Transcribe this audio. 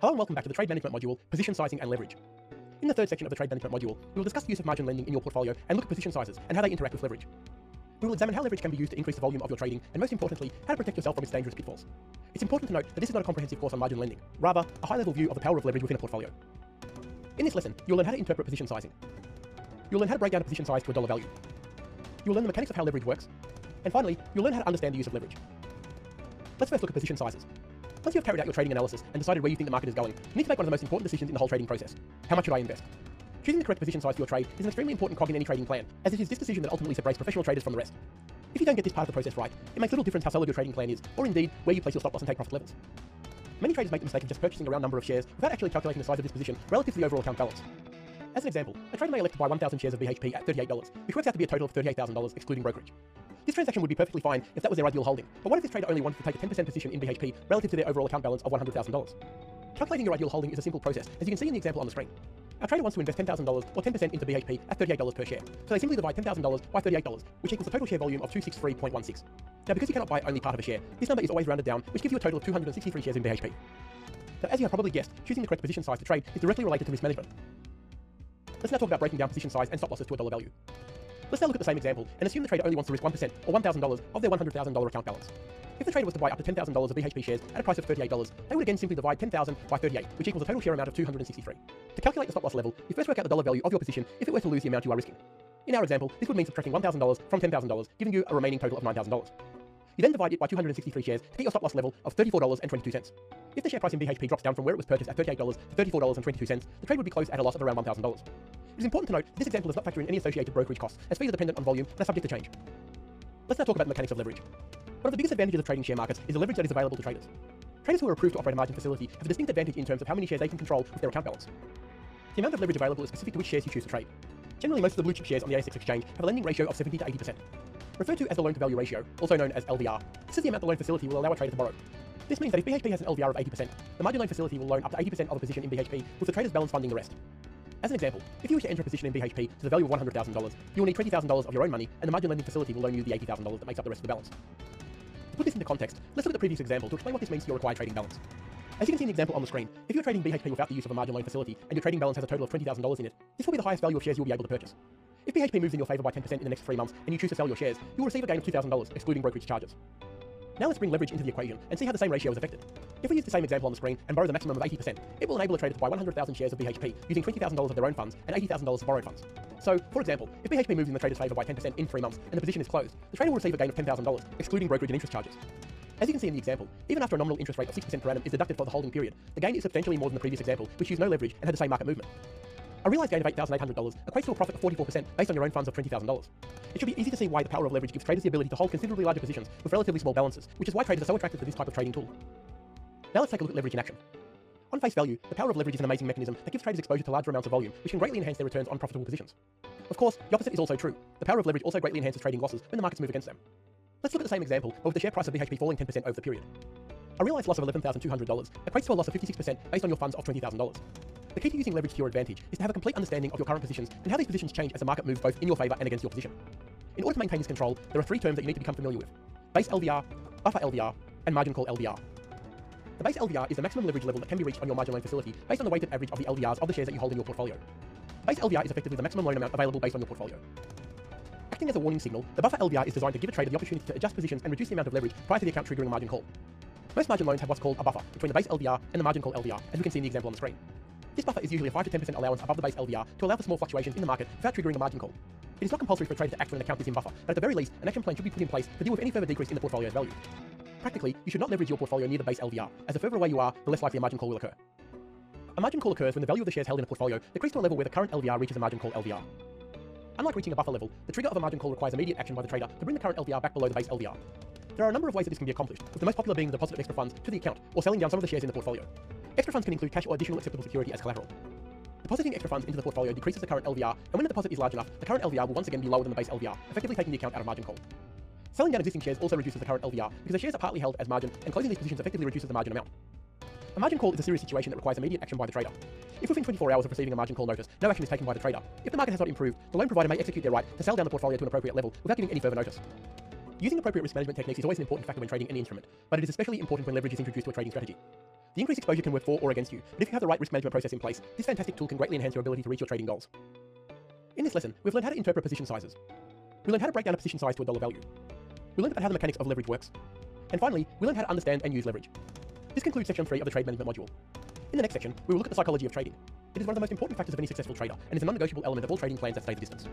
Hello and welcome back to the Trade Management module, Position Sizing and Leverage. In the third section of the Trade Management module, we will discuss the use of margin lending in your portfolio and look at position sizes and how they interact with leverage. We will examine how leverage can be used to increase the volume of your trading and, most importantly, how to protect yourself from its dangerous pitfalls. It's important to note that this is not a comprehensive course on margin lending, rather a high-level view of the power of leverage within a portfolio. In this lesson, you'll learn how to interpret position sizing. You'll learn how to break down a position size to a dollar value. You'll learn the mechanics of how leverage works. And finally, you'll learn how to understand the use of leverage. Let's first look at position sizes. Once you have carried out your trading analysis and decided where you think the market is going, you need to make one of the most important decisions in the whole trading process. How much should I invest? Choosing the correct position size for your trade is an extremely important cog in any trading plan, as it is this decision that ultimately separates professional traders from the rest. If you don't get this part of the process right, it makes little difference how solid your trading plan is, or indeed, where you place your stop loss and take profit levels. Many traders make the mistake of just purchasing a round number of shares without actually calculating the size of this position relative to the overall account balance. As an example, a trader may elect to buy 1,000 shares of BHP at $38, which works out to be a total of $38,000 excluding brokerage. This transaction would be perfectly fine if that was their ideal holding, but what if this trader only wanted to take a 10% position in BHP relative to their overall account balance of $100,000? Calculating your ideal holding is a simple process, as you can see in the example on the screen. Our trader wants to invest $10,000 or 10% into BHP at $38 per share, so they simply divide $10,000 by $38, which equals the total share volume of 263.16. Now, because you cannot buy only part of a share, this number is always rounded down, which gives you a total of 263 shares in BHP. Now, as you have probably guessed, choosing the correct position size to trade is directly related to risk management. Let's now talk about breaking down position size and stop losses to a dollar value. Let's now look at the same example and assume the trader only wants to risk 1% or $1,000 of their $100,000 account balance. If the trader was to buy up to $10,000 of BHP shares at a price of $38, they would again simply divide 10,000 by 38, which equals a total share amount of 263. To calculate the stop loss level, you first work out the dollar value of your position if it were to lose the amount you are risking. In our example, this would mean subtracting $1,000 from $10,000, giving you a remaining total of $9,000. You then divide it by 263 shares to get your stop loss level of $34.22. If the share price in BHP drops down from where it was purchased at $38 to $34.22, the trade would be closed at a loss of around $1,000. It is important to note this example does not factor in any associated brokerage costs, as fees are dependent on volume and are subject to change. Let's now talk about the mechanics of leverage. One of the biggest advantages of trading share markets is the leverage that is available to traders. Traders who are approved to operate a margin facility have a distinct advantage in terms of how many shares they can control with their account balance. The amount of leverage available is specific to which shares you choose to trade. Generally, most of the blue chip shares on the ASX exchange have a lending ratio of 70 to 80%. Referred to as the loan-to-value ratio, also known as LVR, this is the amount the loan facility will allow a trader to borrow. This means that if BHP has an LVR of 80%, the margin loan facility will loan up to 80% of a position in BHP, with the trader's balance funding the rest. As an example, if you wish to enter a position in BHP to the value of $100,000, you will need $20,000 of your own money, and the margin lending facility will loan you the $80,000 that makes up the rest of the balance. To put this into context, let's look at the previous example to explain what this means to your required trading balance. As you can see in the example on the screen, if you're trading BHP without the use of a margin loan facility, and your trading balance has a total of $20,000 in it, this will be the highest value of shares you'll be able to purchase. If BHP moves in your favour by 10% in the next 3 months, and you choose to sell your shares, you will receive a gain of $2,000, excluding brokerage charges. Now let's bring leverage into the equation and see how the same ratio is affected. If we use the same example on the screen and borrow the maximum of 80%, it will enable a trader to buy 100,000 shares of BHP using $20,000 of their own funds and $80,000 of borrowed funds. So, for example, if BHP moves in the trader's favour by 10% in 3 months and the position is closed, the trader will receive a gain of $10,000, excluding brokerage and interest charges. As you can see in the example, even after a nominal interest rate of 6% per annum is deducted for the holding period, the gain is substantially more than the previous example, which used no leverage and had the same market movement. A realised gain of $8,800 equates to a profit of 44% based on your own funds of $20,000. It should be easy to see why the power of leverage gives traders the ability to hold considerably larger positions with relatively small balances, which is why traders are so attracted to this type of trading tool. Now let's take a look at leverage in action. On face value, the power of leverage is an amazing mechanism that gives traders exposure to larger amounts of volume, which can greatly enhance their returns on profitable positions. Of course, the opposite is also true. The power of leverage also greatly enhances trading losses when the markets move against them. Let's look at the same example, but with the share price of BHP falling 10% over the period. A realised loss of $11,200 equates to a loss of 56% based on your funds of $20,000. The key to using leverage to your advantage is to have a complete understanding of your current positions and how these positions change as the market moves both in your favour and against your position. In order to maintain this control, there are 3 terms that you need to become familiar with: base LVR, buffer LVR, and margin call LVR. The base LVR is the maximum leverage level that can be reached on your margin loan facility based on the weighted average of the LVRs of the shares that you hold in your portfolio. Base LVR is effectively the maximum loan amount available based on your portfolio. Acting as a warning signal, the buffer LVR is designed to give a trader the opportunity to adjust positions and reduce the amount of leverage prior to the account triggering a margin call. Most margin loans have what's called a buffer between the base LVR and the margin call LVR, as we can see in the example on the screen. This buffer is usually a 5 to 10% allowance above the base LVR to allow for small fluctuations in the market without triggering a margin call. It is not compulsory for a trader to act when an account is in buffer, but at the very least, an action plan should be put in place to deal with any further decrease in the portfolio's value. Practically, you should not leverage your portfolio near the base LVR, as the further away you are, the less likely a margin call will occur. A margin call occurs when the value of the shares held in a portfolio decreases to a level where the current LVR reaches a margin call LVR. Unlike reaching a buffer level, the trigger of a margin call requires immediate action by the trader to bring the current LVR back below the base LVR. There are a number of ways that this can be accomplished, with the most popular being the deposit of extra funds to the account or selling down some of the shares in the portfolio. Extra funds can include cash or additional acceptable security as collateral. Depositing extra funds into the portfolio decreases the current LVR, and when the deposit is large enough, the current LVR will once again be lower than the base LVR, effectively taking the account out of margin call. Selling down existing shares also reduces the current LVR because the shares are partly held as margin, and closing these positions effectively reduces the margin amount. A margin call is a serious situation that requires immediate action by the trader. If within 24 hours of receiving a margin call notice, no action is taken by the trader, if the market has not improved, the loan provider may execute their right to sell down the portfolio to an appropriate level without giving any further notice. Using appropriate risk management techniques is always an important factor when trading any instrument, but it is especially important when leverage is introduced to a trading strategy. The increased exposure can work for or against you, but if you have the right risk management process in place, this fantastic tool can greatly enhance your ability to reach your trading goals. In this lesson, we've learned how to interpret position sizes. We learned how to break down a position size to a dollar value. We learned about how the mechanics of leverage works. And finally, we learned how to understand and use leverage. This concludes section 3 of the trade management module. In the next section, we will look at the psychology of trading. It is one of the most important factors of any successful trader, and is a non-negotiable element of all trading plans that stay the distance.